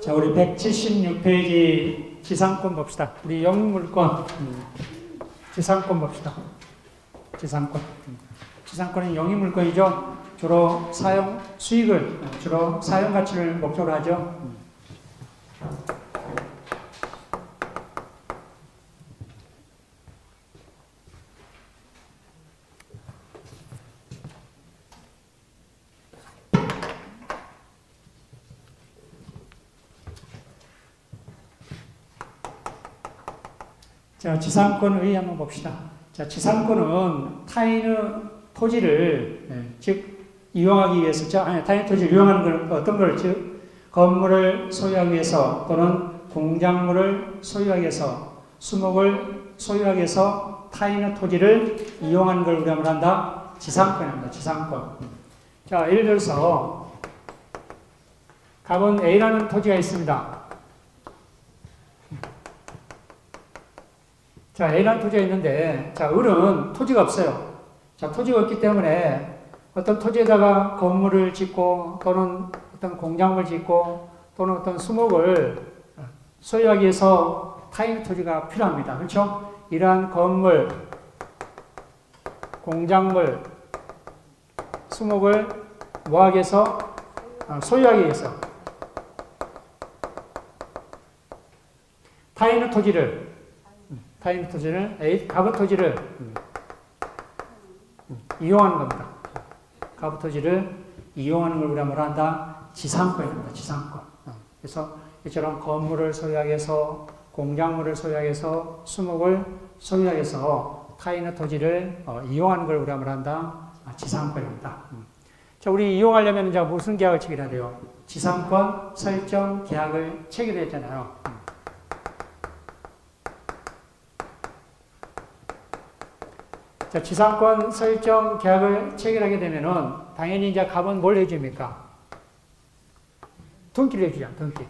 자, 우리 176페이지 지상권 봅시다. 우리 영물권, 지상권 봅시다. 지상권. 지상권은 영유물권이죠. 주로 사용 수익을, 주로 사용 가치를 목표로 하죠. 자, 지상권의 한번 봅시다. 자, 지상권은 타인의 토지를, 즉, 이용하기 위해서, 타인의 토지를 이용하는 걸, 어떤 걸, 즉, 건물을 소유하기 위해서, 또는 공작물을 소유하기 위해서, 수목을 소유하기 위해서 타인의 토지를 이용하는 걸 우리가 말한다? 지상권입니다. 지상권. 자, 예를 들어서, 갑은 A라는 토지가 있습니다. 자, A라는 토지가 있는데, 자, 을은 토지가 없어요. 자, 토지가 없기 때문에 어떤 토지에다가 건물을 짓고, 또는 어떤 공작물을 짓고, 또는 어떤 수목을 소유하기 위해서 타인 토지가 필요합니다. 그렇죠? 이러한 건물, 공작물, 수목을 뭐하기 위해서? 소유하기 위해서. 타인의 토지를 갑의 토지를 이용하는 겁니다. 갑의 토지를 이용하는 걸 우리가 뭐라 한다? 지상권입니다. 지상권. 그래서 이처럼 건물을 소유하기 위해서, 공작물을 소유하기 위해서, 수목을 소유하기 위해서 타인의 토지를 이용하는 걸 우리가 뭐라 한다? 지상권입니다. 자, 우리 이용하려면 이제 무슨 계약을 체결해야 돼요? 지상권 설정 계약을 체결해야 되잖아요. 자, 지상권 설정 계약을 체결하게 되면은, 당연히 이제 갑은 뭘 해줍니까? 등기를 해주자, 등기.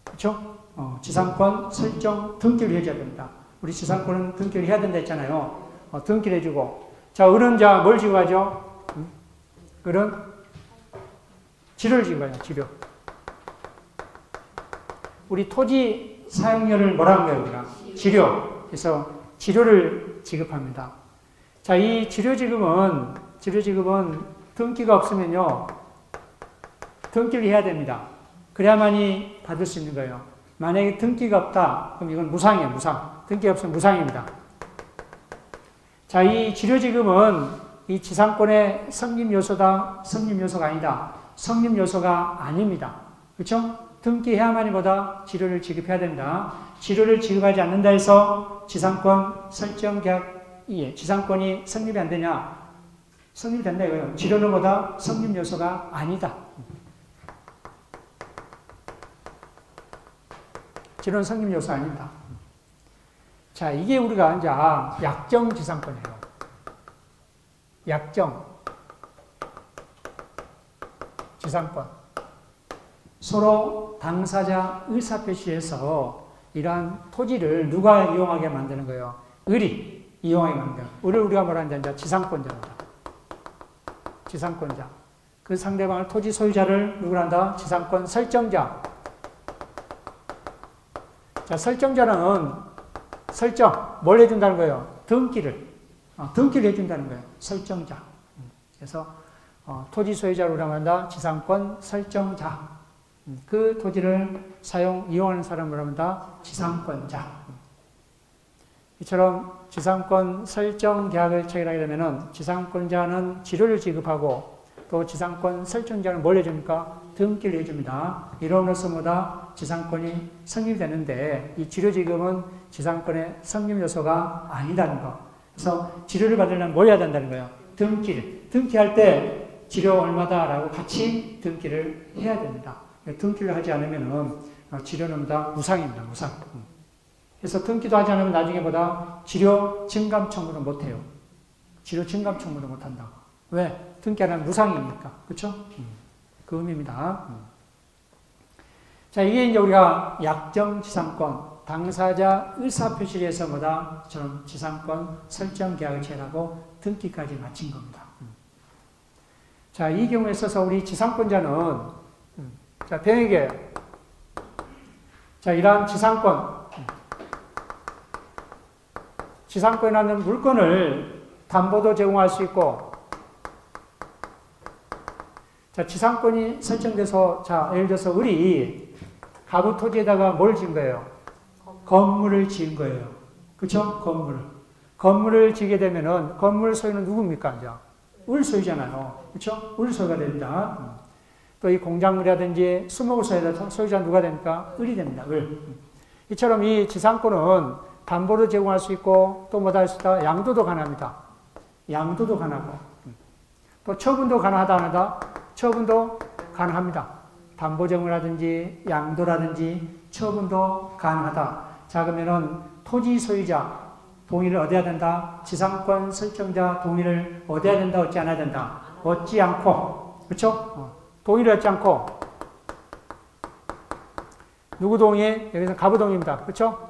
그쵸? 지상권 설정 등기를 해줘야 됩니다. 우리 지상권은 등기를 해야 된다 했잖아요. 등기를 해주고. 자, 을은 자, 뭘 지고 가죠? 을은 지료를 지고 가요, 지료. 우리 토지 사용료를 뭐라 하는 거예요, 우리가? 지료. 그래서 지료를 지급합니다. 자, 이 지료지급은 등기가 없으면요, 등기를 해야 됩니다. 그래야만이 받을 수 있는 거예요. 만약에 등기가 없다, 그럼 이건 무상이에요, 무상. 등기가 없으면 무상입니다. 자, 이 지료지급은 이 지상권의 성립 요소다, 성립 요소가 아니다. 성립 요소가 아닙니다. 그렇죠? 등기해야만이 뭐다? 지료를 지급해야 됩니다. 지료를 지급하지 않는다 해서 지상권 설정 계약 지상권이 성립이 안 되냐? 성립이 된다 이거예요. 지료는 뭐다? 성립 요소가 아니다. 지료는 성립 요소 아닙니다. 자, 이게 우리가 이제 약정 지상권이에요. 약정 지상권. 서로 당사자 의사표시에서 이러한 토지를 누가 이용하게 만드는 거예요? 을이 이용하게 만든. 을을 우리가 말하는 자, 지상권자입니다. 지상권자. 그 상대방을 토지 소유자를 누구라 한다? 지상권 설정자. 자, 설정자는 설정, 뭘 해준다는 거예요? 등기를 해준다는 거예요. 설정자. 그래서 토지 소유자를 우리가 말한다? 지상권 설정자. 그 토지를 이용하는 사람을 한다? 지상권자. 이처럼 지상권 설정 계약을 체결하게 되면은 지상권자는 지료를 지급하고 또 지상권 설정자는 뭘 해줍니까? 등기를 해줍니다. 이로써 뭐다? 지상권이 성립되는데 이 지료 지급은 지상권의 성립 요소가 아니다는 거. 그래서 지료를 받으려면 뭐 해야 된다는 거예요? 등기를. 등기할 때 지료 얼마다라고 같이 등기를 해야 됩니다. 등기를 하지 않으면은 지료는 다 무상입니다. 무상. 그래서 등기도 하지 않으면 나중에 보다 지료 증감 청구를 못해요. 지료 증감 청구를 못한다고. 왜? 등기 안 하면 무상이니까. 그렇죠? 그 의미입니다. 자, 이게 이제 우리가 약정 지상권, 당사자 의사표시를 해서 뭐다? 저런 지상권 설정 계약을 체결하고 등기까지 마친 겁니다. 자, 이 경우에 있어서 우리 지상권자는 자, 병에게 자, 이러한 지상권에 있는 물건을 담보도 제공할 수 있고, 자, 지상권이 설정돼서, 자, 예를 들어서 우리 가구 토지에다가 뭘 지은 거예요? 건물을 지은 거예요. 그쵸? 건물을 지게 되면은, 건물 소유는 누굽니까? 이제? 을 소유잖아요. 그쵸? 을 소유가 됩니다. 또 이 공작물이라든지 수목을 소유자 누가 됩니까? 을이 됩니다. 을. 이처럼 이 지상권은 담보도 제공할 수 있고, 또 뭐다 할 수 있다? 양도도 가능합니다. 양도도 가능하고. 또 처분도 가능하다, 안 하다? 처분도 가능합니다. 담보 제공이라든지 양도라든지 처분도 가능하다. 자, 그러면은 토지 소유자 동의를 얻어야 된다. 지상권 설정자 동의를 얻어야 된다. 얻지 않아야 된다. 얻지 않고, 그렇죠? 동의를 얻지 않고 누구 동의? 여기서 가부 동의입니다. 그렇죠?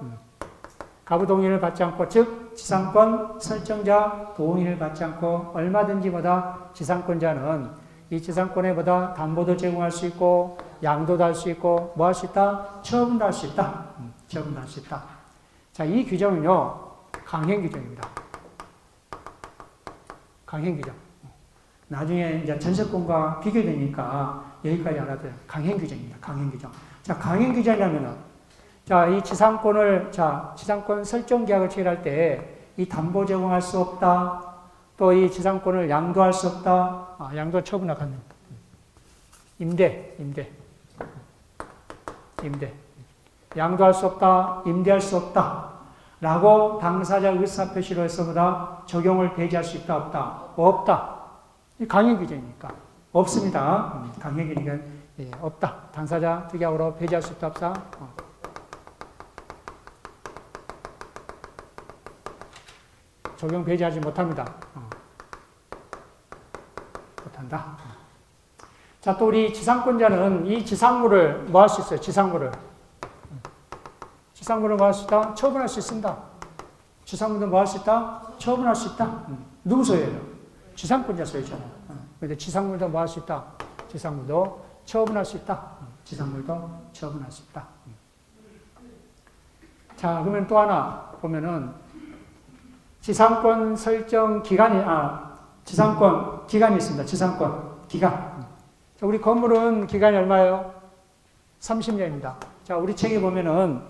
가부 동의를 받지 않고, 즉 지상권 설정자 동의를 받지 않고 얼마든지 보다 지상권자는 이 지상권에 보다 담보도 제공할 수 있고, 양도도 할 수 있고, 뭐 할 수 있다? 처분도 할 수 있다. 처분도 할 수 있다. 자, 이 규정은요, 강행 규정입니다. 강행 규정. 나중에 이제 전세권과 비교되니까 여기까지 알아둬요. 강행 규정입니다. 강행 규정. 자, 강행 규정이라면은, 자, 이 지상권을, 자, 지상권 설정 계약을 체결할 때 이 담보 제공할 수 없다. 또 이 지상권을 양도할 수 없다. 양도 처분할 가능. 임대. 양도할 수 없다. 임대할 수 없다. 라고 당사자 의사표시로 해서보다 적용을 배제할 수 있다. 없다. 없다. 이 강행 규정이니까. 없습니다. 강행 규정은 없다. 당사자 특약으로 배제할 수 있다. 없다. 적용 배제하지 못합니다. 못한다. 자, 또 우리 지상권자는 이 지상물을 뭐 할 수 있어요? 지상물을 뭐 할 수 있다? 처분할 수 있습니다. 지상물도 뭐 할 수 있다? 처분할 수 있다. 누구 소유예요? 지상권자 소유잖아요. 그런데 지상물도 뭐 할 수 있다? 지상물도 처분할 수 있다. 지상물도 처분할 수 있다. 자, 그러면 또 하나 보면은 지상권 설정 기간이, 지상권 기간이 있습니다. 지상권 기간. 자, 우리 건물은 기간이 얼마예요? 30년입니다. 자, 우리 책에 보면은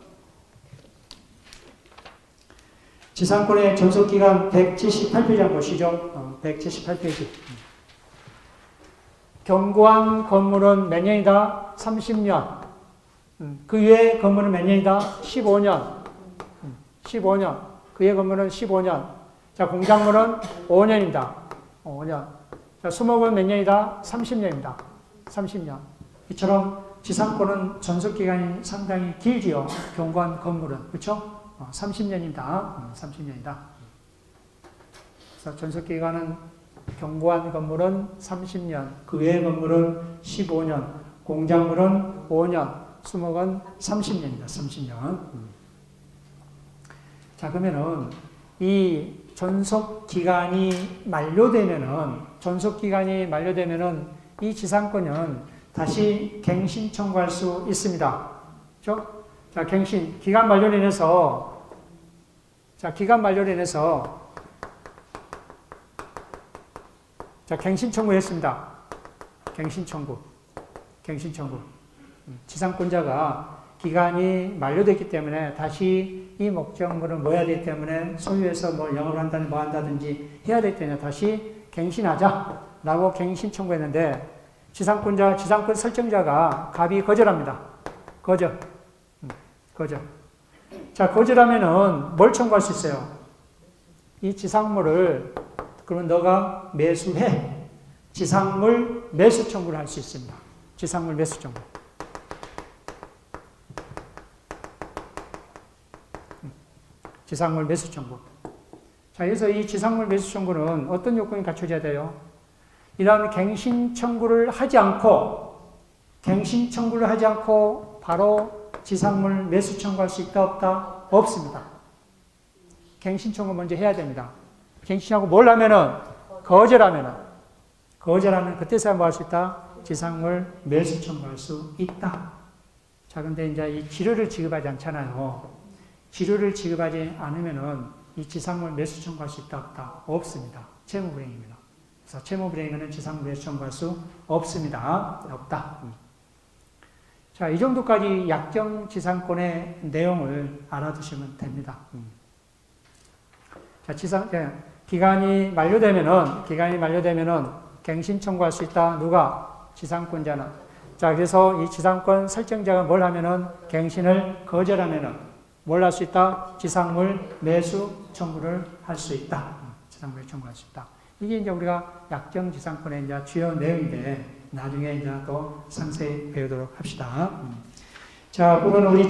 지상권의 존속기간 178페이지 한번 보시죠. 178페이지. 경고한 건물은 몇 년이다? 30년. 그 위에 건물은 몇 년이다? 15년. 15년. 그의 건물은 15년. 자, 공작물은 5년입니다. 5년. 자, 수목은 몇 년이다? 30년입니다. 30년. 이처럼 지상권은 존속기간이 상당히 길지요. 경고한 건물은. 그렇죠? 30년입니다. 30년이다. 그래서 존속기간은 경고한 건물은 30년, 그 외의 건물은 15년, 공작물은 5년, 수목은 30년입니다. 30년. 자, 그러면은 이 존속기간이 만료되면은 이 지상권은 다시 갱신 청구할 수 있습니다. 그렇죠? 자, 갱신, 기간 만료로 인해서 자, 갱신 청구했습니다. 갱신 청구. 지상권자가 기간이 만료됐기 때문에 다시 이 목적물을 뭐 해야 되기 때문에 소유해서 뭐 영업을 한다든지 뭐 한다든지 해야 되기 때문에 다시 갱신하자라고 갱신 청구했는데 지상권 설정자가 갑이 거절합니다. 거절. 자, 거절하면은 뭘 청구할 수 있어요? 이 지상물을 그러면 너가 매수해. 지상물 매수 청구를 할 수 있습니다. 지상물 매수 청구. 지상물 매수 청구. 자, 그래서 이 지상물 매수 청구는 어떤 요건이 갖춰져야 돼요? 이런 갱신 청구를 하지 않고 바로 지상물 매수 청구할 수 있다, 없다? 없습니다. 갱신 청구 먼저 해야 됩니다. 갱신하고 뭘 하면은? 거절하면 그때서야 뭐 할 수 있다? 지상물 매수 청구할 수 있다. 자, 근데 이제 이 지료를 지급하지 않잖아요. 지료를 지급하지 않으면은 이 지상물 매수 청구할 수 있다, 없다? 없습니다. 채무불이행입니다. 그래서 채무불이행은 지상물 매수 청구할 수 없습니다. 없다. 자, 이 정도까지 약정지상권의 내용을 알아두시면 됩니다. 자, 기간이 만료되면은 갱신 청구할 수 있다. 누가? 지상권자는. 자, 그래서 이 지상권 설정자가 뭘 하면은 갱신을 거절하면은 뭘 할 수 있다? 지상물 매수 청구를 할 수 있다. 지상물 매수 청구할 수 있다. 이게 이제 우리가 약정지상권의 이제 주요 내용인데 나중에 이제 또 상세히 배우도록 합시다. 자, 그러면 우리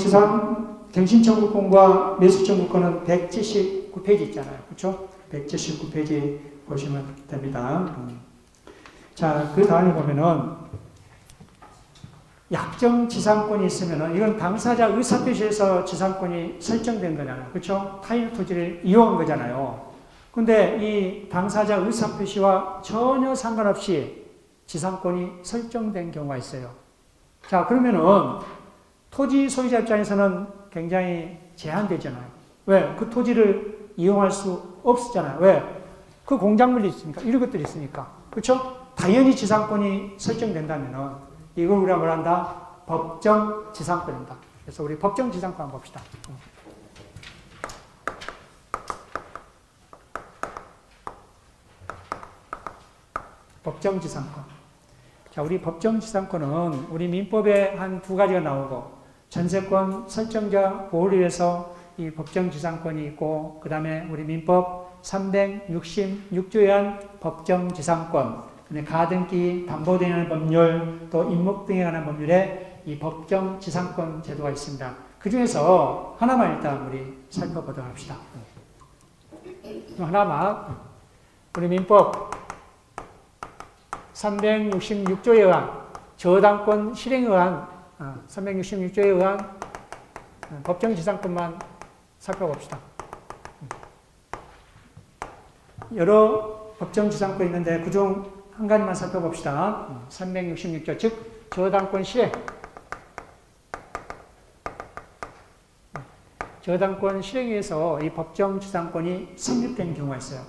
갱신 청구권과 매수 청구권은 179페이지 있잖아요. 그렇죠? 179페이지 보시면 됩니다. 자, 그 다음에 보면은 약정지상권이 있으면은 이건 당사자 의사표시에서 지상권이 설정된 거잖아요. 그렇죠? 타인 토지를 이용한 거잖아요. 근데 이 당사자 의사표시와 전혀 상관없이 지상권이 설정된 경우가 있어요. 자, 그러면은 토지 소유자 입장에서는 굉장히 제한되잖아요. 왜? 그 토지를 이용할 수 없었잖아요. 왜? 그 공작물이 있으니까, 이런 것들이 있으니까. 그렇죠? 당연히 지상권이 설정된다면은 이걸 우리가 뭘 한다? 법정 지상권입니다. 그래서 우리 법정 지상권 한번 봅시다. 법정 지상권. 자, 우리 법정 지상권은 우리 민법에 한 두 가지가 나오고 전세권 설정자 보호를 위해서 이 법정 지상권이 있고 그 다음에 우리 민법 366조에 한 법정 지상권 가등기, 담보대행 법률, 또 임목 등에 관한 법률에 이 법정 지상권 제도가 있습니다. 그 중에서 하나만 일단 우리 살펴보도록 합시다. 하나만 우리 민법 366조에 의한 저당권 실행에 의한 366조에 의한 법정 지상권만 살펴봅시다. 여러 법정 지상권이 있는데 그중 한 가지만 살펴봅시다. 366조, 즉 저당권 실행. 저당권 실행에 의해서 이 법정 지상권이 성립된 경우가 있어요.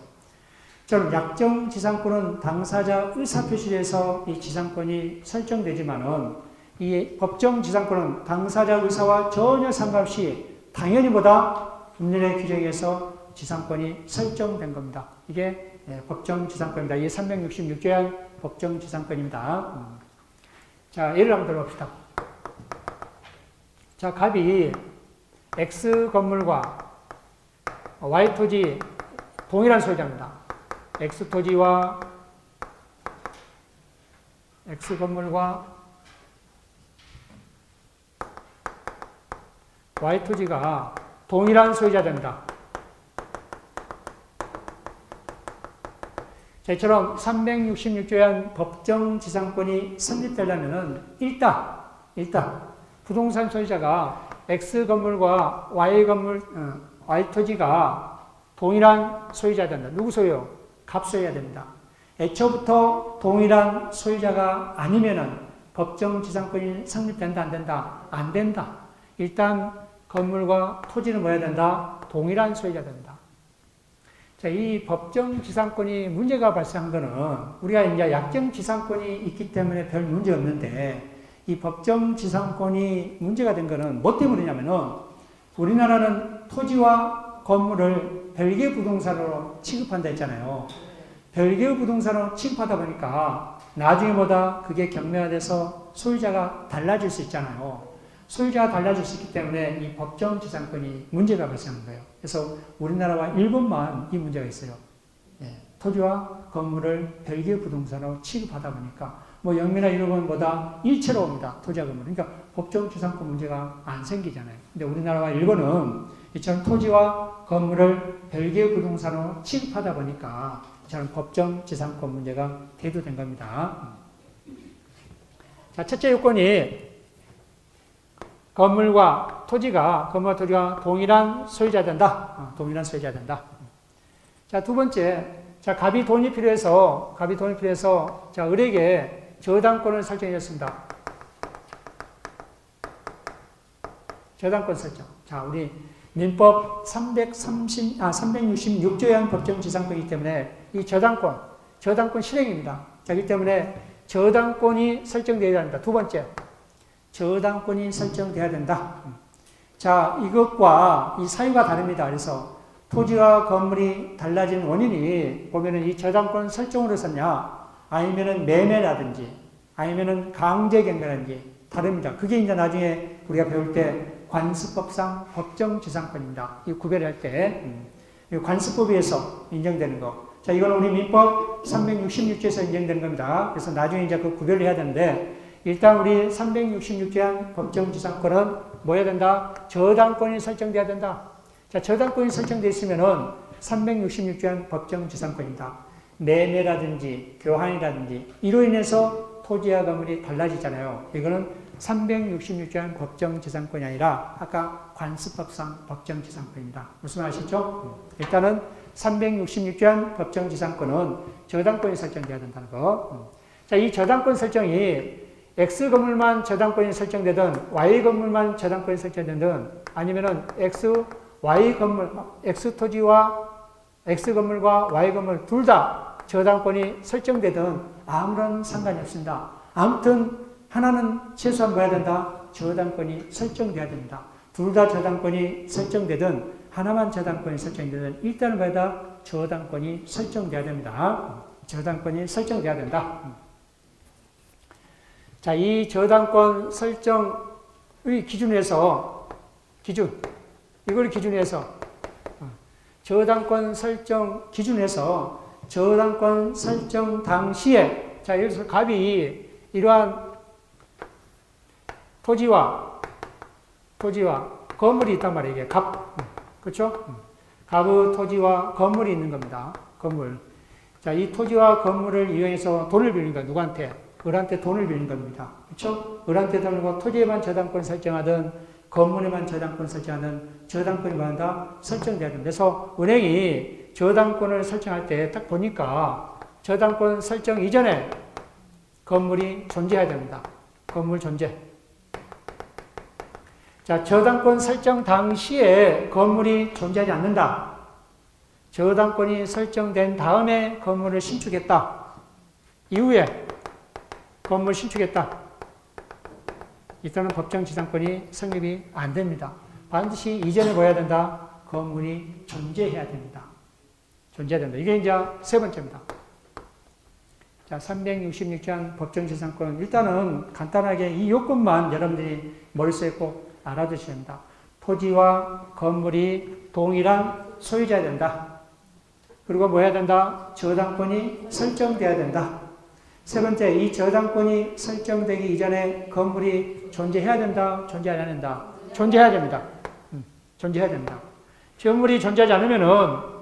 저는 약정 지상권은 당사자 의사표시에서 이 지상권이 설정되지만은 이 법정 지상권은 당사자 의사와 전혀 상관없이 당연히 법률의 규정에 의해서 지상권이 설정된 겁니다. 이게 법정 지상권입니다. 이게 366조에 한 법정 지상권입니다. 자, 예를 한번 들어봅시다. 자, 갑이 X 건물과 Y 토지 동일한 소유자입니다. X 토지와 X 건물과 Y 토지가 동일한 소유자 됩니다. 자, 이처럼 366조에 한 법정 지상권이 성립되려면은 일단 부동산 소유자가 X 건물과 Y 토지가 동일한 소유자 된다. 누구 소유? 갑소유자 됩니다. 애초부터 동일한 소유자가 아니면은 법정 지상권이 성립된다, 안 된다? 안 된다. 일단 건물과 토지는 뭐야 된다? 동일한 소유자 된다. 자, 이 법정 지상권이 문제가 발생한 거는 우리가 이제 약정 지상권이 있기 때문에 별 문제 없는데 이 법정 지상권이 문제가 된 거는 뭐 때문이냐면은 우리나라는 토지와 건물을 별개 부동산으로 취급한다 했잖아요. 별개 부동산으로 취급하다 보니까 나중에 그게 경매화돼서 소유자가 달라질 수 있잖아요. 소유자가 달라질 수 있기 때문에 이 법정 지상권이 문제가 발생한 거예요. 그래서 우리나라와 일본만 이 문제가 있어요. 토지와 건물을 별개 부동산으로 취급하다 보니까 영미나 이런 건 일체로 옵니다. 토지와 건물. 그러니까 법정 지상권 문제가 안 생기잖아요. 근데 우리나라와 일본은 이처럼 토지와 건물을 별개 부동산으로 취급하다 보니까 이처럼 법정 지상권 문제가 대두된 겁니다. 자, 첫째 요건이 건물과 토지가 동일한 소유자 된다. 동일한 소유자 된다. 자, 두 번째. 자, 갑이 돈이 필요해서, 자, 을에게 저당권을 설정해 줬습니다. 저당권 설정. 자, 우리 민법 366조에 한 법정지상권이기 때문에 이 저당권 실행입니다. 자, 그렇기 때문에 저당권이 설정되어야 한다. 두 번째, 저당권이 설정되어야 된다. 자, 이것과 이 사유가 다릅니다. 그래서 토지와 건물이 달라진 원인이 보면은 이 저당권 설정으로서냐, 아니면은 매매라든지, 아니면은 강제경매라든지 다릅니다. 그게 이제 나중에 우리가 배울 때 관습법상 법정지상권입니다. 이 구별할 때 관습법에 의해서 인정되는 거. 자, 이건 우리 민법 366조에서 인정되는 겁니다. 그래서 나중에 이제 그 구별을 해야 되는데, 일단 우리 366조에 한 법정지상권은 뭐 해야 된다? 저당권이 설정돼야 된다. 자, 저당권이 설정되어 있으면은 366조에 한 법정지상권입니다. 매매라든지 교환이라든지 이로 인해서 토지와 건물이 달라지잖아요. 이거는 366조에 한 법정지상권이 아니라 아까 관습법상 법정지상권입니다. 무슨 말 아시죠? 일단은 366조에 한 법정지상권은 저당권이 설정돼야 된다는 거. 자, 이 저당권 설정이 X 건물만 저당권이 설정되든 Y 건물만 저당권이 설정되든 아니면은 Y 건물, X 토지와 X 건물과 Y 건물 둘 다 저당권이 설정되든 아무런 상관이 없습니다. 아무튼 하나는 최소한 뭐 해야 된다? 저당권이 설정돼야 됩니다. 둘 다 저당권이 설정되든 하나만 저당권이 설정되든 일단은 뭐다? 저당권이 설정돼야 됩니다. 저당권이 설정돼야 된다. 자, 이 저당권 설정의 기준에서 이걸 기준해서 저당권 설정 기준에서 저당권 설정 당시에, 자, 여기서 갑이 이러한 토지와 건물이 있단 말이에요. 이게 갑, 그렇죠? 갑의 토지와 건물이 있는 겁니다. 건물. 자, 이 토지와 건물을 이용해서 돈을 빌린 거예요. 누구한테? 을한테 돈을 빌린 겁니다. 그렇죠? 을한테 돈을 빌고 토지에만 저당권 설정하든 건물에만 저당권 설정하든 저당권이 뭐한다? 설정돼야 됩니다. 그래서 은행이 저당권을 설정할 때 딱 보니까 저당권 설정 이전에 건물이 존재해야 됩니다. 건물 존재. 자, 저당권 설정 당시에 건물이 존재하지 않는다. 저당권이 설정된 다음에 건물을 신축했다. 이후에 건물 신축했다. 이때는 법정지상권이 성립이 안 됩니다. 반드시 이전에 뭐 해야 된다? 건물이 존재해야 됩니다. 존재해야 된다. 이게 이제 세 번째입니다. 자, 366조 법정지상권. 일단은 간단하게 이 요건만 여러분들이 머릿속에 꼭 알아두셔야 됩니다. 토지와 건물이 동일한 소유자야 된다. 그리고 뭐 해야 된다? 저당권이 설정돼야 된다. 세 번째, 이 저당권이 설정되기 이전에 건물이 존재해야 된다? 존재하지 않는다? 존재해야 됩니다. 존재해야 됩니다. 건물이 존재하지 않으면은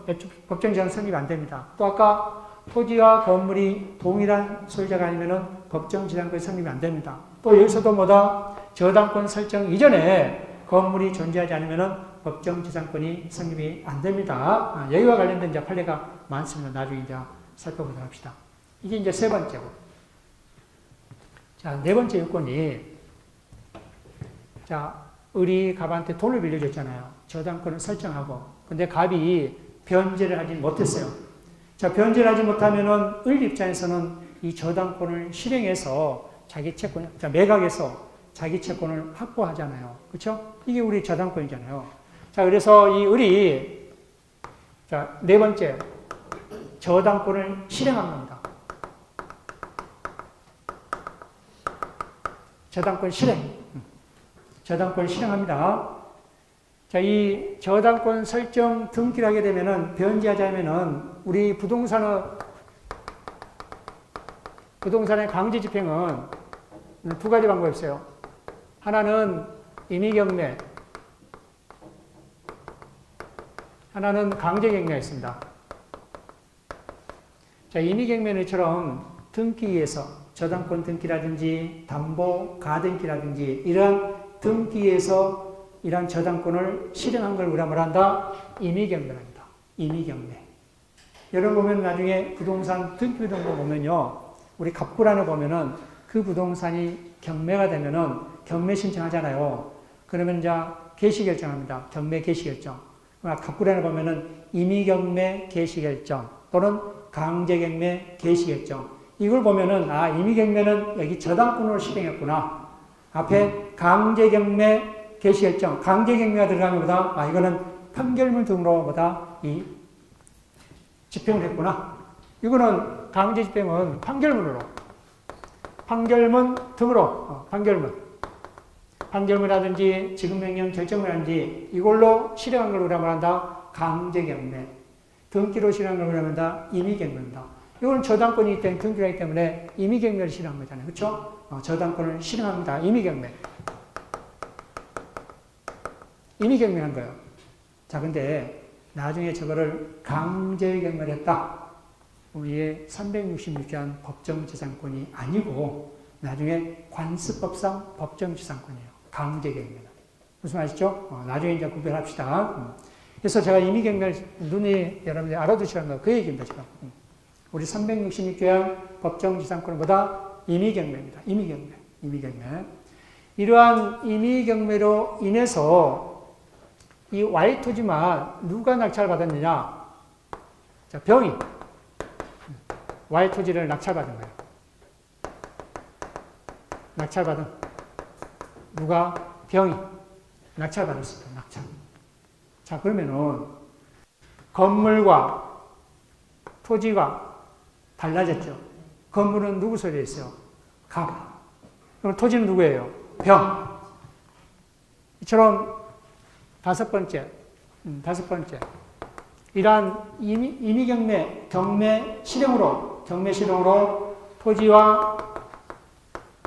법정지상 성립이 안 됩니다. 또 아까 토지와 건물이 동일한 소유자가 아니면은 법정지상권이 성립이 안 됩니다. 또 여기서도 뭐다? 저당권 설정 이전에 건물이 존재하지 않으면은 법정지상권이 성립이 안 됩니다. 여기와 관련된 이제 판례가 많습니다. 나중에 이제 살펴보도록 합시다. 이게 이제 세 번째고. 자, 네 번째 요건이, 자, 을이 갑한테 돈을 빌려줬잖아요. 저당권을 설정하고. 근데 갑이 변제를 하지 못했어요. 자, 변제를 하지 못하면은 을 입장에서는 이 저당권을 실행해서 자기 채권, 자, 매각해서 자기 채권을 확보하잖아요. 그렇죠? 이게 우리 저당권이잖아요. 자, 그래서 이 을이, 자, 네 번째, 저당권을 실행한 겁니다. 저당권 실행. 저당권 실행합니다. 자, 이 저당권 설정 등기를 하게 되면은, 변제하자면은, 우리 부동산의 강제 집행은 두 가지 방법이 있어요. 하나는 임의경매, 하나는 강제경매가 있습니다. 자, 임의경매처럼 등기에서 저당권 등기라든지 담보 가등기라든지 이러한 등기에서 이러한 저당권을 실행한 걸 우리가 뭐란다? 임의경매랍니다. 임의경매. 여러분 보면 나중에 부동산 등기부등본 보면요, 우리 갑구란에 보면은 그 부동산이 경매가 되면은 경매 신청하잖아요. 그러면 이제 개시결정합니다. 경매 개시결정. 갑구란에 보면은 임의경매 개시결정 또는 강제경매 개시결정. 이걸 보면은 임의경매는 여기 저당권으로 실행했구나. 앞에 강제경매 개시결정. 강제경매가 들어가는 것보다 이거는 판결문 등으로보다 이 집행을 했구나. 이거는 강제집행은 판결문으로. 판결문 등으로. 판결문이라든지 지급명령 결정이라든지 이걸로 실행한 걸 우리가 말한다. 강제경매. 등기로 실행한 걸 우리가 말한다. 임의경매입니다. 이건 저당권이 된 등기이기 때문에 임의경매를 실행한 거잖아요. 그렇죠? 저당권을 실행합니다. 임의경매. 임의경매한 거예요. 자, 근데 나중에 저거를 강제경매를 했다. 우리의 366조한 법정지상권이 아니고 나중에 관습법상 법정지상권이에요. 강제경매는. 무슨 말이죠? 나중에 이제 구별합시다. 그래서 제가 임의경매를 눈이 여러분들이 알아두시라는 거 그 얘기입니다. 지금. 우리 366조한 법정지상권보다 임의경매입니다. 임의경매. 이러한 임의경매로 인해서 이 Y토지만 누가 낙찰 받았느냐? 자, 병이 Y토지를 낙찰받은 거예요. 낙찰받은 누가? 병이 낙찰받았습니다. 낙찰. 자, 그러면은 건물과 토지가 달라졌죠. 건물은 누구 소유에 있어요? 갑. 그럼 토지는 누구예요? 병. 이처럼 다섯 번째. 이러한 임의경매, 경매 실행으로 토지와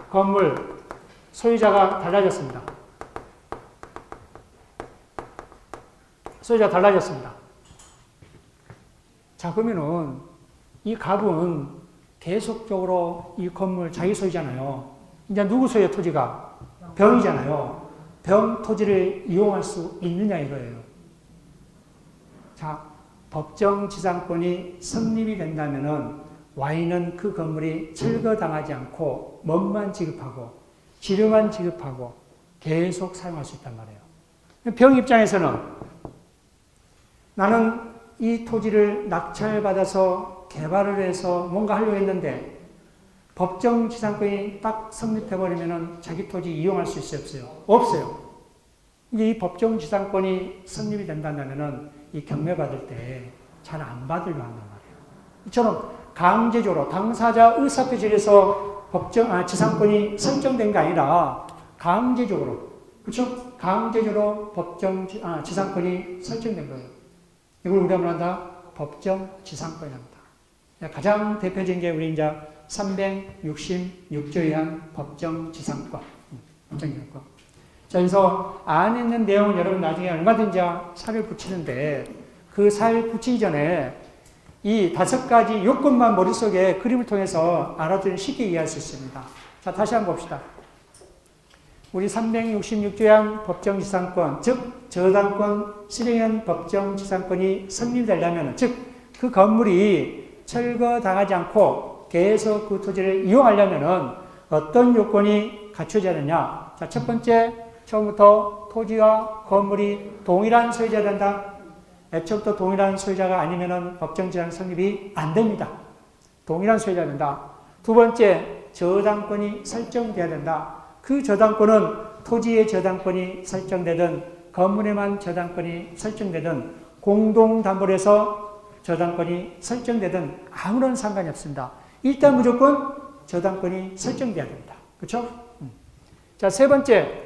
건물 소유자가 달라졌습니다. 자, 그러면은 이 갑은 계속적으로 이 건물 자기 소유잖아요. 이제 누구 소유의 토지가? 병이잖아요. 병 토지를 이용할 수 있느냐 이거예요. 자, 법정지상권이 성립이 된다면은 Y는 그 건물이 철거당하지 않고 몸만 지급하고 지료만 지급하고 계속 사용할 수 있단 말이에요. 병 입장에서는 나는 이 토지를 낙찰받아서 개발을 해서 뭔가 하려고 했는데 법정지상권이 딱 성립해버리면 자기 토지 이용할 수 있어요? 없어요. 이게 이 법정지상권이 성립이 된다면 이 경매받을 때 잘 안 받으려고 한단 말이에요. 이처럼 강제적으로 당사자 의사표시에서 지상권이 설정된 게 아니라 강제적으로, 그렇죠? 강제적으로 지상권이 설정된 거예요. 이걸 우리가 뭐한다? 법정지상권이랍니다. 가장 대표적인 게 우리 이제 366조에 의한 법정지상권. 자, 그래서 안에 있는 내용은 여러분 나중에 얼마든지 살을 붙이는데 그 살 붙이기 전에 이 5가지 요건만 머릿속에 그림을 통해서 알아두면 쉽게 이해할 수 있습니다. 자, 다시 한번 봅시다. 우리 366조의 법정지상권, 즉 저당권 실행한 법정지상권이 성립되려면, 즉 그 건물이 철거당하지 않고 계속 그 토지를 이용하려면 어떤 요건이 갖춰져야 되냐? 자, 첫 번째, 처음부터 토지와 건물이 동일한 소유자가 된다. 애초부터 동일한 소유자가 아니면 법정지상 성립이 안 됩니다. 동일한 소유자가 된다. 두 번째, 저당권이 설정돼야 된다. 그 저당권은 토지의 저당권이 설정되든 건물에만 저당권이 설정되든 공동담보에서 저당권이 설정되든 아무런 상관이 없습니다. 일단 무조건 저당권이 설정돼야 됩니다. 그렇죠? 자, 세 번째,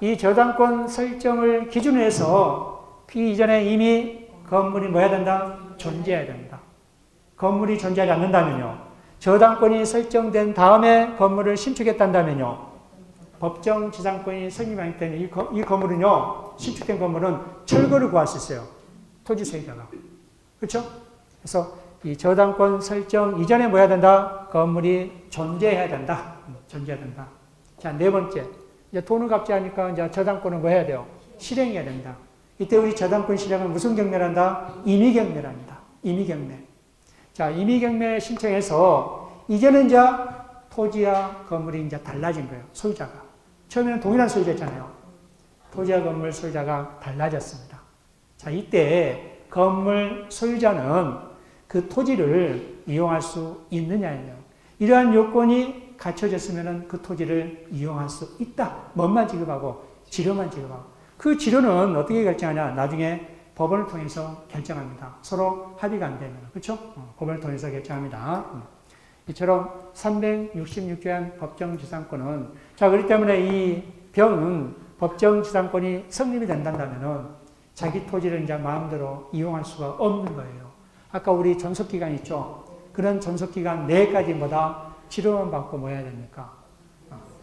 이 저당권 설정을 기준으로 해서 그 이전에 이미 건물이 뭐 해야 된다? 존재해야 된다. 건물이 존재하지 않는다면요. 저당권이 설정된 다음에 건물을 신축했다면요. 법정지상권이 성립하기 때문에 이 건물은요. 신축된 건물은 철거를 구할 수 있어요. 토지 소유자가. 그렇죠? 그래서 이 저당권 설정 이전에 뭐 해야 된다? 건물이 존재해야 된다. 존재해야 된다. 자, 네 번째. 이제 돈을 갚지 않으니까 이제 저당권은 뭐 해야 돼요? 실행해야 된다. 이때 우리 저당권 실행은 무슨 경매를 한다? 임의경매를 합니다. 임의경매. 자, 임의경매 신청해서 이제는 이제 토지와 건물이 이제 달라진 거예요. 소유자가. 처음에는 동일한 소유자였잖아요. 토지와 건물 소유자가 달라졌습니다. 자, 이때 건물 소유자는 그 토지를 이용할 수 있느냐예요. 이러한 요건이 갖춰졌으면 그 토지를 이용할 수 있다. 뭔만 지급하고 지료만 지급하고. 그 지료는 어떻게 결정하냐? 나중에 법원을 통해서 결정합니다. 서로 합의가 안 되면. 그렇죠? 법원을 통해서 결정합니다. 이처럼 366조의 법정지상권은, 자, 그렇기 때문에 이 병은 법정지상권이 성립이 된다면은 자기 토지를 이제 마음대로 이용할 수가 없는 거예요. 아까 우리 존속기간 있죠? 그런 존속기간 내까지 치료만 받고 뭐 해야 됩니까?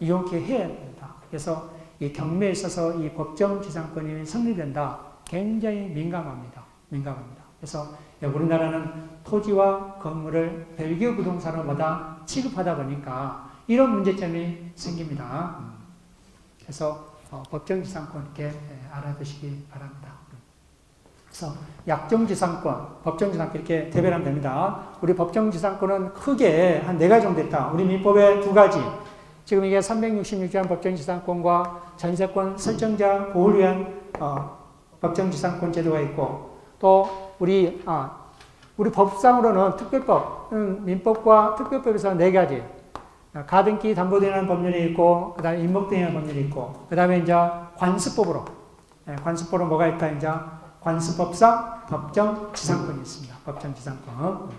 이용케 해야 됩니다. 그래서 이 경매에 있어서 이 법정지상권이 성립된다. 굉장히 민감합니다. 그래서 우리나라는 토지와 건물을 별개 부동산으로 취급하다 보니까 이런 문제점이 생깁니다. 그래서 법정지상권 이렇게 알아두시기 바랍니다. 그래서 약정지상권, 법정지상권 이렇게 대별하면 됩니다. 우리 법정지상권은 크게 한 4가지 정도 있다. 우리 민법에 2가지. 지금 이게 366조의 법정지상권과 전세권 설정자 보호를 위한 법정지상권 제도가 있고, 또 우리 법상으로는 특별법, 민법과 특별법에서 4가지. 가등기 담보등이라는 법률이 있고, 그 다음에 임목등이라는 법률이 있고, 그 다음에 이제 관습법으로 뭐가 있다? 이제 관습법상 법정지상권이 있습니다. 법정지상권.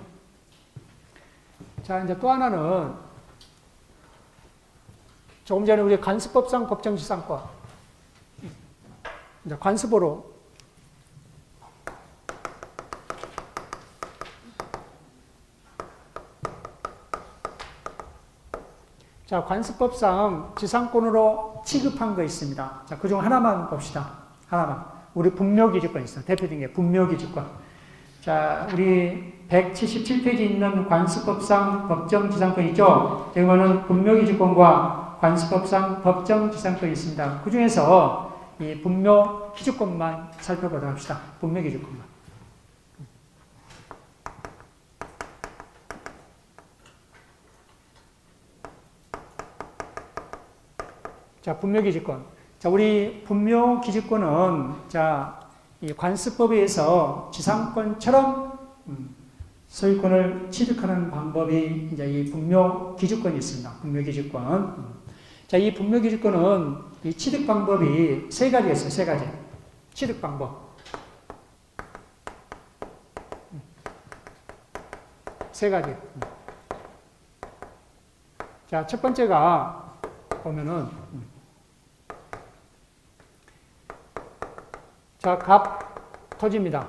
자, 이제 또 하나는 조금 전에 우리 관습법상 법정지상권. 이제 관습으로 자, 관습법상 지상권으로 취급한 거 있습니다. 자, 그중 하나만 봅시다. 하나만. 우리 분묘기지권 있어요. 대표적인 게 분묘기지권. 자, 우리 177페이지 있는 관습법상 법정지상권 있죠? 여기 보면 분묘기지권과 관습법상 법정지상권이 있습니다. 그 중에서 이 분묘기지권만 살펴보도록 합시다. 분묘기지권만. 자, 분묘기지권. 자, 우리 분묘기지권은, 자, 이 관습법에 의해서 지상권처럼 소유권을 취득하는 방법이 이제 이 분묘기지권이 있습니다. 분묘기지권. 자, 이 분묘기지권은 이 취득 방법이 3가지가 있어요. 3가지. 취득 방법. 3가지. 자, 첫 번째가 보면은, 자, 갑토지입니다.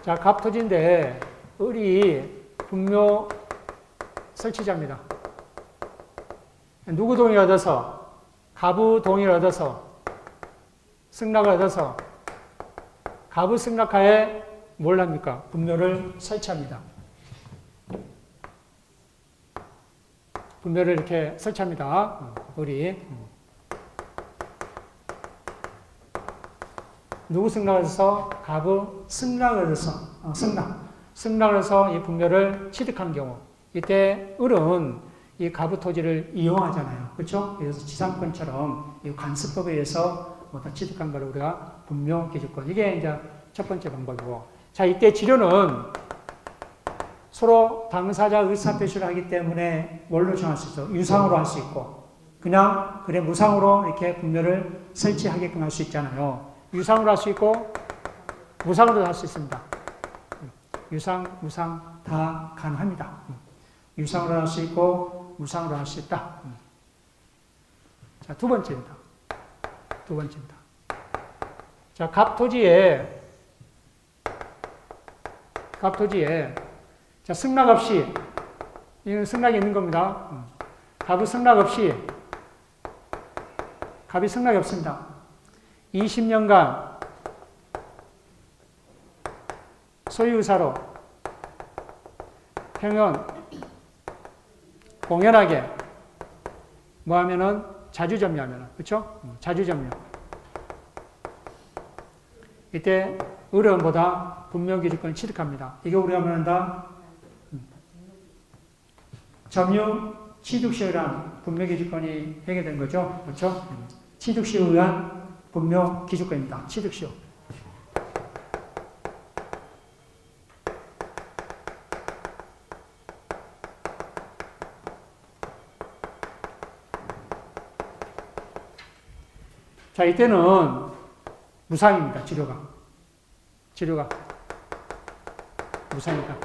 자, 갑토지인데, 을이 분묘 설치자입니다. 누구 동의를 얻어서, 가부 동의를 얻어서, 승낙을 얻어서, 가부 승낙하에 뭘 합니까? 분묘를 설치합니다. 분묘를 이렇게 설치합니다. 을이. 누구 승낙을 해서? 가부 승낙을 해서, 승낙을 해서 이 분묘를 취득하는 경우. 이때 을은 이 가부 토지를 이용하잖아요. 그렇죠? 그래서 지상권처럼 이 관습법에 의해서 취득한 걸 우리가 분묘기지권. 이게 이제 첫 번째 방법이고. 자, 이때 지료는 서로 당사자 의사표시를 하기 때문에 뭘로 정할 수 있어? 유상으로 할 수 있고, 그냥, 그래, 무상으로 이렇게 분묘를 설치하게끔 할 수 있잖아요. 유상으로 할 수 있고, 무상으로도 할 수 있습니다. 유상, 무상 다 가능합니다. 유상으로 할 수 있고, 무상으로 할 수 있다. 자, 두 번째입니다. 자, 갑토지에, 자, 승낙 없이, 이건 승낙이 있는 겁니다. 갑이 승낙 없이, 갑이 승낙이 없습니다. 20년간 소유의사로 평연, 공연하게 뭐 하면은 자주점유하면은, 그렇죠? 자주점유. 이때 의뢰원보다 분묘기지권을 취득합니다. 이게 우리가 말한다. 점유 취득시에 의한 분묘기지권이 해결된 거죠. 그렇죠? 취득시에 의한 분묘 기주권입니다. 취득시효. 자, 이때는 무상입니다. 치료가 무상이다.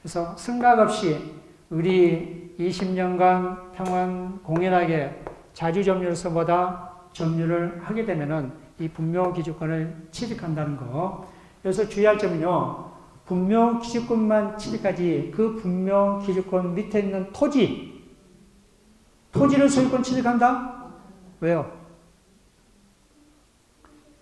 그래서 승각 없이 우리 20년간 평온 공연하게 자주점유로서보다 점유를 하게 되면은 이 분묘기주권을 취득한다는 거. 그래서 주의할 점은요, 분묘기주권만 취득하지 그 분묘기주권 밑에 있는 토지를 소유권 취득한다? 왜요?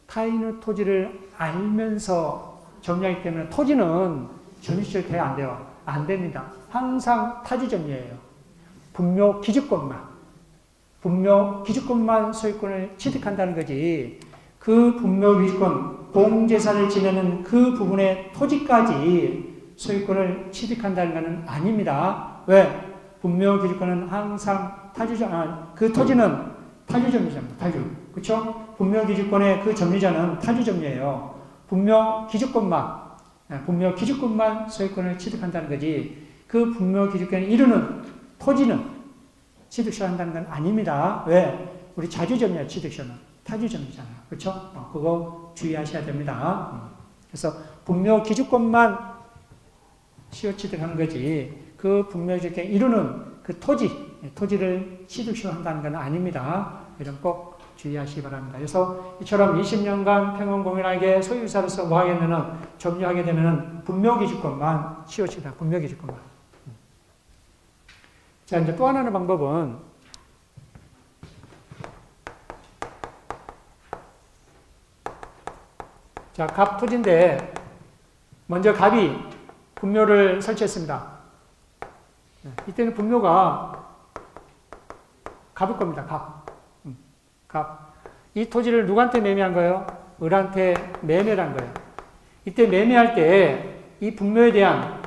타인의 토지를 알면서 점유하기 때문에 토지는 점유시효 돼야 안 돼요. 안 됩니다. 항상 타주점유예요. 분묘 기주권만 소유권을 취득한다는 거지. 그 분묘 기주권, 공재산을 지내는 그 부분의 토지까지 소유권을 취득한다는 것은 아닙니다. 왜? 분묘 기주권은 항상 그 토지는 타주점유자입니다. 그렇죠? 분묘 기주권의 그 점유자는 타주점유예요. 분묘 기주권만 소유권을 취득한다는 거지. 그 분묘 기주권을 이루는 토지는 취득시효 한다는 건 아닙니다. 왜? 우리 자주점유야, 취득시효는. 타주점유잖아요. 그렇죠? 그거 주의하셔야 됩니다. 그래서 분묘 기주권만 시효 취득하는 거지. 그 분묘 기주권을 이루는 그 토지를 취득시효 한다는 건 아닙니다. 이런 꼭 주의하시기 바랍니다. 그래서 이처럼 20년간 평온공연하게 소유자로서 뭐 하겠냐면 점유하게 되면은 분묘기주권만 시효치다. 분묘기주권만. 자, 이제 또 하나의 방법은 자, 갑 토지인데 먼저 갑이 분묘를 설치했습니다. 이때는 분묘가 갑일 겁니다. 갑. 이 토지를 누구한테 매매한 거예요? 을한테 매매를 한 거예요. 이때 매매할 때 이 분묘에 대한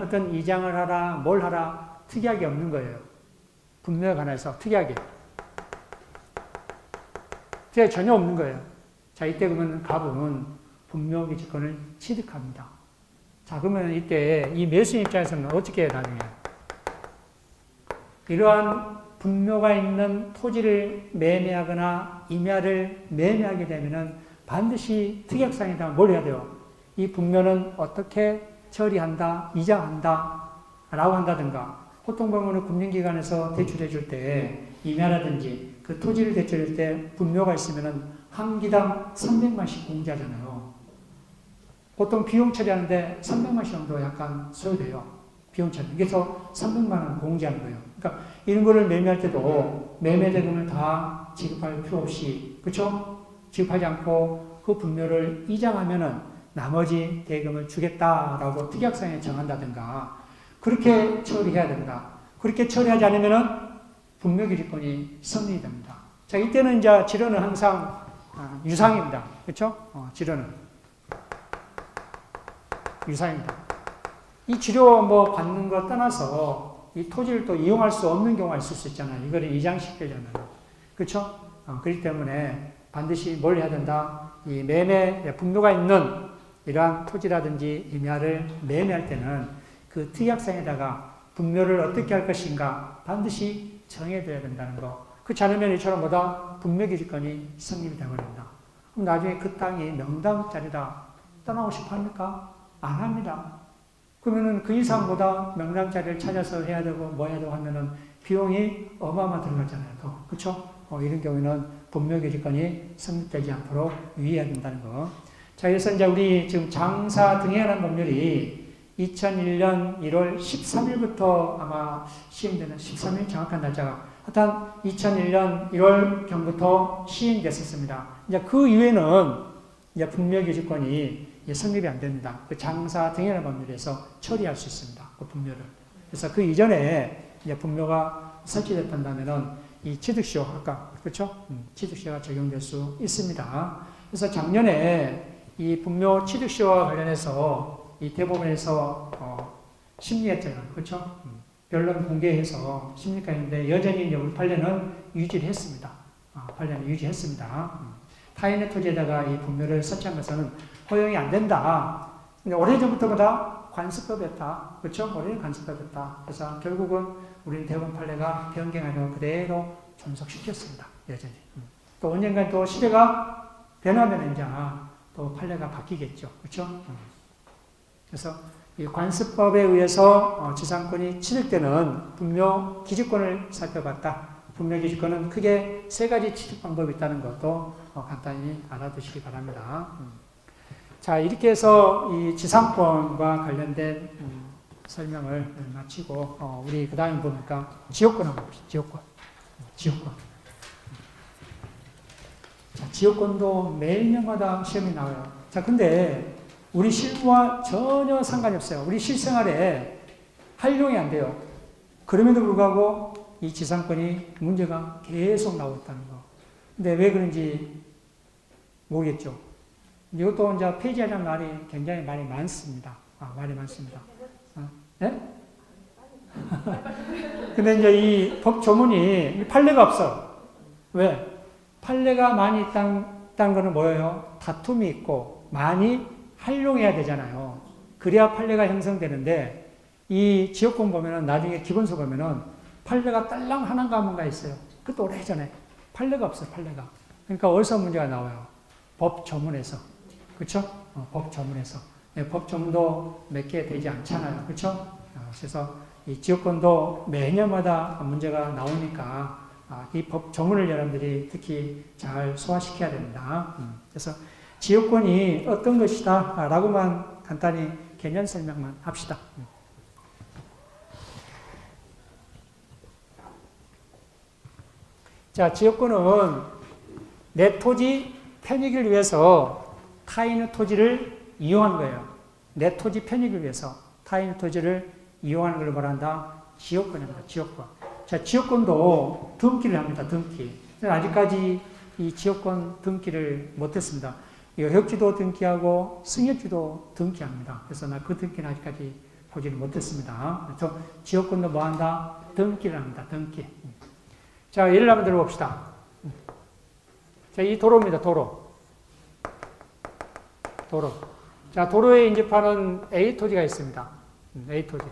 어떤 이장을 하라, 뭘 하라, 특이하게 없는 거예요. 분묘에 관해서 특이하게 전혀 없는 거예요. 자, 이때 그러면 갑은 분묘기주권을 취득합니다. 자, 그러면 이때 이 매수인 입장에서는 어떻게 해요, 나중에? 이러한 분묘가 있는 토지를 매매하거나 임야를 매매하게 되면은 반드시 특약상에다 뭘 해야 돼요? 이 분묘는 어떻게 처리한다, 이장한다, 라고 한다든가, 보통 보면은 금융기관에서 대출해 줄 때, 임야라든지 그 토지를 대출할 때 분묘가 있으면은 한 기당 300만씩 공제하잖아요. 보통 비용 처리하는데 300만씩 정도 약간 소요돼요. 비용 처리. 그래서 300만원 공제하는 거예요. 그러니까 이런 거를 매매할 때도 매매 대금을 다 지급할 필요 없이, 그렇죠? 지급하지 않고 그 분묘를 이장하면은 나머지 대금을 주겠다라고 특약상에 정한다든가, 그렇게 처리해야 된다. 그렇게 처리하지 않으면은 분묘기지권이 성립됩니다. 자, 이때는 이제 지료는 항상 유상입니다. 그렇죠? 지료는 유상입니다. 이 지료 뭐 받는 거 떠나서 이 토지를 또 이용할 수 없는 경우가 있을 수 있잖아요. 이거를 이장시키려면. 그렇죠? 그렇기 때문에 반드시 뭘 해야 된다? 이 매매, 분묘가 있는 이러한 토지라든지 임야를 매매할 때는 그 특약상에다가 분묘를 어떻게 할 것인가 반드시 정해둬야 된다는 거. 그렇지 않으면 이처럼 뭐다? 분묘기지권이 성립이 되어버린다. 그럼 나중에 그 땅이 명당짜리다. 떠나고 싶어 합니까? 안 합니다. 그러면은 그 이상보다 명당자리를 찾아서 해야 되고 뭐 해야 되고 하면은 비용이 어마어마 들어가잖아요. 그렇죠? 이런 경우에는 분묘기지권이 성립되지 않도록 유의해야 된다는 거. 자, 그래서 이제 우리 지금 장사 등해라는 법률이 2001년 1월 13일부터 아마 시행되는 13일 정확한 날짜가 하여튼 2001년 1월 경부터 시행됐었습니다. 이제 그 이후에는 이제 분묘기지권이 성립이 안 됩니다. 그 장사 등해라는 법률에서 처리할 수 있습니다. 그 분묘를. 그래서 그 이전에 이제 분묘가 설치됐다면은 이 취득시효 아까 그렇죠? 취득시효가 적용될 수 있습니다. 그래서 작년에 이 분묘 취득시효와 관련해서 이 대법원에서 심리했잖아요. 그렇죠? 변론 공개해서 심리까지인데 여전히 이제 우리 판례는 유지를 했습니다. 판례는 유지했습니다. 타인의 토지에다가 이 분묘를 설치한 것은 허용이 안 된다. 근데 오래전부터보다 관습법이었다. 그렇죠? 오래전 관습법이었다. 그래서 결국은 우리는 대법원 판례가 변경하려고 그대로 존속시켰습니다. 여전히. 또 언젠가 또 시대가 변하면 이제 또 판례가 바뀌겠죠. 그렇죠? 그래서 이 관습법에 의해서 지상권이 취득 때는 분묘 기지권을 살펴봤다. 분묘 기지권은 크게 세 가지 취득 방법이 있다는 것도 간단히 알아두시기 바랍니다. 자, 이렇게 해서 이 지상권과 관련된 설명을 마치고 우리 그 다음에 보니까 지역권 한번 봅시다. 지역권. 자, 지역권도 매일년마다 시험이 나와요. 자, 근데 우리 실무와 전혀 상관이 없어요. 우리 실생활에 활용이 안 돼요. 그럼에도 불구하고 이 지상권이 문제가 계속 나오고 있다는 거. 근데 왜 그런지 모르겠죠. 이것도 이제 폐지하자는 말이 굉장히 말이 많습니다. 말이 많습니다. 네? 근데 이제 이 법 조문이 판례가 없어. 왜? 판례가 많이 있다는 거는 뭐예요? 다툼이 있고 많이 활용해야 되잖아요. 그래야 판례가 형성되는데 이 지역권 보면은 나중에 기본서 보면은 판례가 딸랑 하나인가 뭔가 있어요. 그것도 오래전에 판례가 없어요. 판례가. 그러니까 어디서 문제가 나와요? 법 조문에서. 그렇죠? 법 조문에서. 네, 법 조문도 몇 개 되지 않잖아요. 그렇죠? 그래서 이 지역권도 매년마다 문제가 나오니까 이 법 조문을 여러분들이 특히 잘 소화시켜야 됩니다. 그래서 지역권이 어떤 것이다 라고만 간단히 개념 설명만 합시다. 자, 지역권은 내 토지 편익을 위해서 타인의 토지를 이용한 거예요. 내 토지 편익을 위해서 타인의 토지를 이용하는 걸 말한다. 지역권입니다. 지역권. 자, 지역권도 등기를 합니다. 등기. 아직까지 이 지역권 등기를 못했습니다. 여역지도 등기하고 승역지도 등기합니다. 그래서 나 그 등기는 아직까지 보지를 못했습니다. 그래서 지역권도 뭐 한다? 등기를 합니다. 등기. 자, 예를 한번 들어봅시다. 자, 이 도로입니다. 도로. 자, 도로에 인접하는 A 토지가 있습니다. A 토지.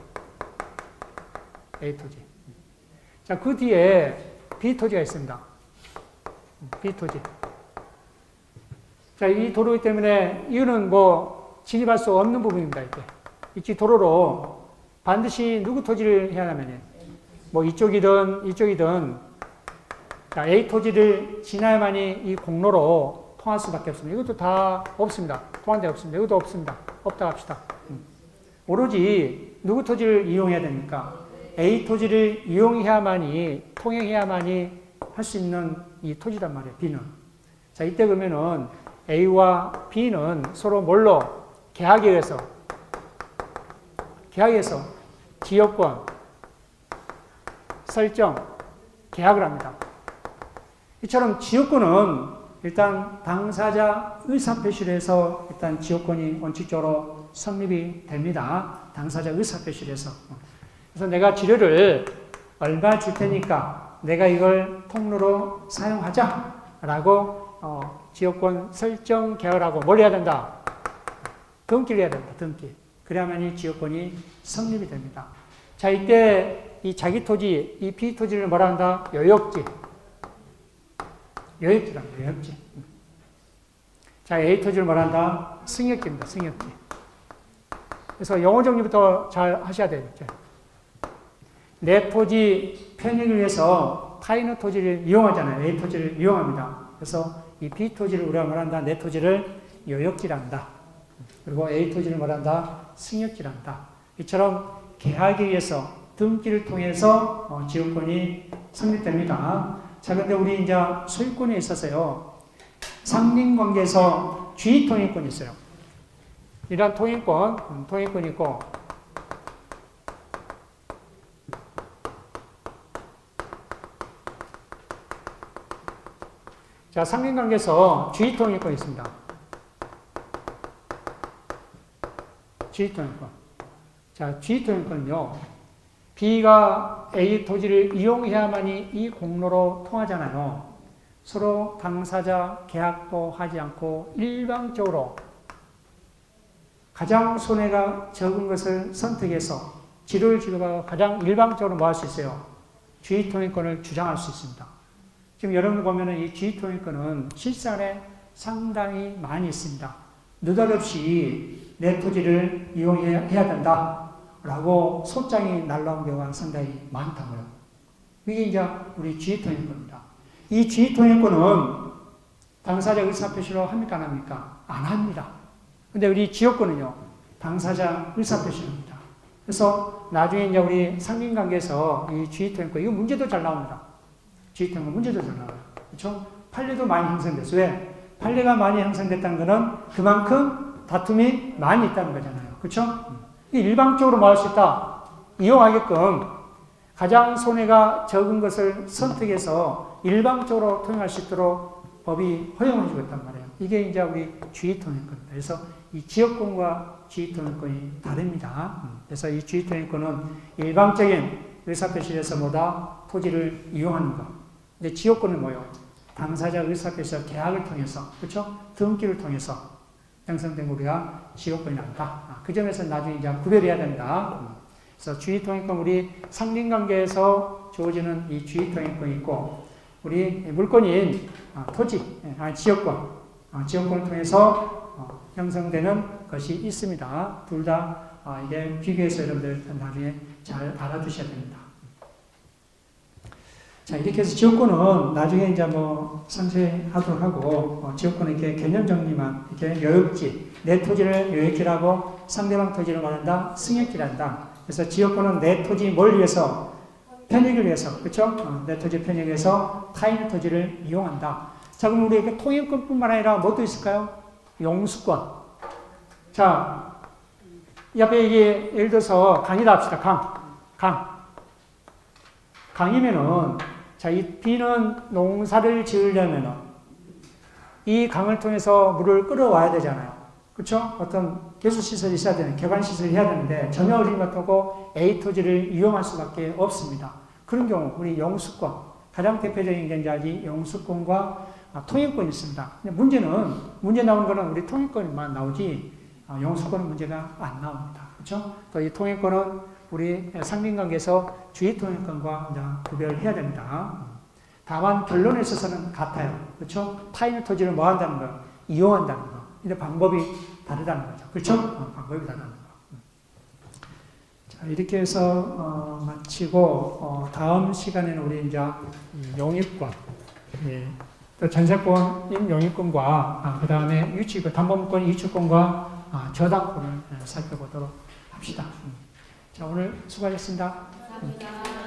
자, 그 뒤에 B 토지가 있습니다. B 토지. 자, 이 도로이기 때문에 이거는 뭐 진입할 수 없는 부분입니다. 이렇게 도로로 반드시 누구 토지를 해야 하냐면 뭐 이쪽이든 자, A 토지를 지나야만이 이 공로로 통할 수밖에 없습니다. 이것도 다 없습니다. 통한 데 없습니다. 이것도 없습니다. 없다 합시다. 오로지 누구 토지를 이용해야 됩니까? A 토지를 이용해야만이 통행해야만이 할 수 있는 이 토지란 말이에요. B는. 자, 이때 그러면은 A와 B는 서로 뭘로? 계약에 의해서 지역권 설정 계약을 합니다. 이처럼 지역권은 일단 당사자 의사표시를 해서 일단 지역권이 원칙적으로 성립이 됩니다. 당사자 의사표시를 해서. 그래서 내가 지료를 얼마 줄 테니까 내가 이걸 통로로 사용하자라고 지역권 설정 계약하고 뭘 해야 된다? 등기를 해야 된다. 등기. 그래야만 이 지역권이 성립이 됩니다. 자, 이때 이 자기 토지, 이 B 토지를 뭐라 한다? 여역지랍니다. 여역지. 자, A 토지를 뭐라 한다? 승역지입니다. 승역지. 그래서 영어 정리부터 잘 하셔야 되겠죠. 내 토지 편익을 위해서 타인의 토지를 이용하잖아요. A 토지를 이용합니다. 그래서 이 B 토지를 우리가 말한다. 내 토지를 여역지란다. 그리고 A 토지를 말한다. 승역지란다. 이처럼 계약에 의해서 등기를 통해서 지역권이 성립됩니다. 자, 근데 우리 이제 소유권에 있어서요. 상린관계에서 주의통행권이 있어요. 이러한 통행권이 있고 자, 상린관계에서 주의통행권이 있습니다. 주의통행권. 자, 주의통행권은요. B가 A 토지를 이용해야만이 이 공로로 통하잖아요. 서로 당사자 계약도 하지 않고 일방적으로 가장 손해가 적은 것을 선택해서 지를 지급하고 가장 일방적으로 뭐 할 수 있어요? 지휘통행권을 주장할 수 있습니다. 지금 여러분 보면은 이 지휘통행권은 실산에 상당히 많이 있습니다. 느닷없이 내 토지를 이용해야 된다 라고 소장이 날라온 경우가 상당히 많다고요. 이게 이제 우리 지휘통행권입니다. 이 지휘통행권은 당사자 의사표시로 합니까 안 합니까? 안 합니다. 근데 우리 지역권은요, 당사자 의사표시를 합니다. 그래서 나중에 이제 우리 상린관계에서 이 지휘통행권, 이거 문제도 잘 나옵니다. 지휘통행권 문제도 잘 나와요. 그렇죠? 판례도 많이 형성됐어요. 왜? 판례가 많이 형성됐다는 것은 그만큼 다툼이 많이 있다는 거잖아요. 그렇죠? 일방적으로 뭐 할 수 있다? 이용하게끔 가장 손해가 적은 것을 선택해서 일방적으로 통행할 수 있도록 법이 허용해 주고 있단 말이에요. 이게 이제 우리 지휘통행권입니다. 그래서 이 지역권과 지휘통행권이 다릅니다. 그래서 이 지휘통행권은 일방적인 의사표시에서 뭐다? 토지를 이용하는 것. 근데 지역권은 뭐예요? 당사자 의사표시에서 계약을 통해서, 그렇죠? 등기를 통해서 형성된 우리가 지역권이 난다. 그 점에서 나중에 이제 구별해야 된다. 그래서 지휘통행권, 우리 상린관계에서 주어지는 이 지휘통행권이 있고, 우리 물권인 토지, 지역권을 통해서 형성되는 것이 있습니다. 둘 다 이게 비교해서 여러분들 나중에 잘 알아두셔야 됩니다. 자, 이렇게 해서 지역권은 나중에 이제 뭐 상세하도록 하고, 지역권은 이렇게 개념 정리만, 이렇게 여역지, 내 토지를 여역지라고 상대방 토지를 말한다, 승역지란다. 그래서 지역권은 내 토지 뭘 위해서? 편익을 위해서, 그렇죠? 내 토지 편익을 위해서 타인의 토지를 이용한다. 자, 그럼 우리 통행권뿐만 아니라 뭐도 있을까요? 용수권. 자, 이 앞에 이게 예를 들어서 강이다 합시다. 강이면은, 자, 이 B는 농사를 지으려면은 이 강을 통해서 물을 끌어와야 되잖아요. 그렇죠? 어떤 개수시설이 있어야 되는, 개관시설이 해야 되는데 전혀 어림없고 A 토지를 이용할 수밖에 없습니다. 그런 경우 우리 용수권, 가장 대표적인 게 이제 용수권과 통행권이 있습니다. 근데 문제 나오는 거는 우리 통행권만 나오지 용수권은 문제가 안 나옵니다. 그렇죠? 또 이 통행권은 우리 상린관계에서 주의통행권과 구별해야 됩니다. 다만 결론에 있어서는 같아요. 그렇죠? 타인의 토지를 뭐 한다는 거예요? 이용한다는 거. 근데 방법이 다르다는 거죠. 그렇죠? 방법이 다르다는 거. 자, 이렇게 해서 마치고 다음 시간에는 우리 이제 용익권, 예, 또 전세권인 용익권과 그 다음에 담보물권 이주권과 저당권을 살펴보도록 합시다. 자, 오늘 수고하셨습니다. 감사합니다.